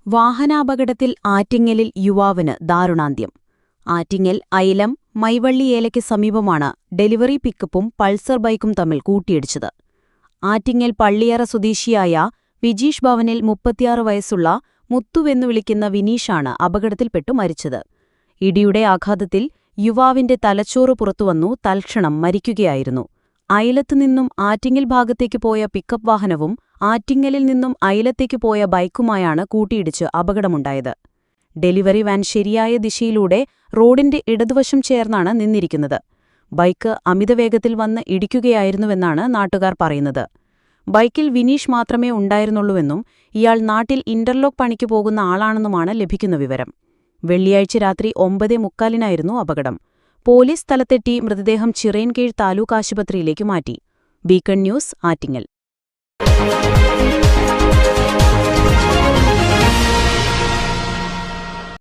വാഹനാപകടത്തിൽ ആറ്റിങ്ങലിൽ യുവാവിന് ദാരുണാന്ത്യം. ആറ്റിങ്ങൽ ഐലം മൈവള്ളിയേലയ്ക്ക് സമീപമാണ് ഡെലിവറി പിക്കപ്പും പൾസർ ബൈക്കും തമ്മിൽ കൂട്ടിയിടിച്ചത്. ആറ്റിങ്ങൽ പള്ളിയറ സ്വദേശിയായ വിജീഷ് ഭവനിൽ 36 വയസ്സുള്ള മുത്തുവെന്നു വിളിക്കുന്ന വിനീഷാണ് അപകടത്തിൽപ്പെട്ടു മരിച്ചത്. ഇടിയുടെ ആഘാതത്തിൽ യുവാവിന്റെ തലച്ചോറ് പുറത്തുവന്നു തൽക്ഷണം മരിക്കുകയായിരുന്നു. ഐലത്തുനിന്നും ആറ്റിങ്ങൽ ഭാഗത്തേക്ക് പോയ പിക്കപ്പ് വാഹനവും ആറ്റിങ്ങലിൽ നിന്നും ഐലത്തേക്ക് പോയ ബൈക്കുമായാണ് കൂട്ടിയിടിച്ച് അപകടമുണ്ടായത്. ഡെലിവറി വാൻ ശരിയായ ദിശയിലൂടെ റോഡിന്റെ ഇടതുവശം ചേർന്നാണ് നിന്നിരിക്കുന്നത്. ബൈക്ക് അമിതവേഗത്തിൽ വന്ന് ഇടിക്കുകയായിരുന്നുവെന്നാണ് നാട്ടുകാർ പറയുന്നത്. ബൈക്കിൽ വിനീഷ് മാത്രമേ ഉണ്ടായിരുന്നുള്ളൂവെന്നും ഇയാൾ നാട്ടിൽ ഇന്റർലോക്ക് പണിക്ക് പോകുന്ന ആളാണെന്നുമാണ് ലഭിക്കുന്ന വിവരം. വെള്ളിയാഴ്ച രാത്രി 9:45 അപകടം. പോലീസ് സ്ഥലത്തെത്തി മൃതദേഹം ചിറയൻകീഴ് താലൂക്ക് ആശുപത്രിയിലേക്ക് മാറ്റി. Beacon news, Attingal.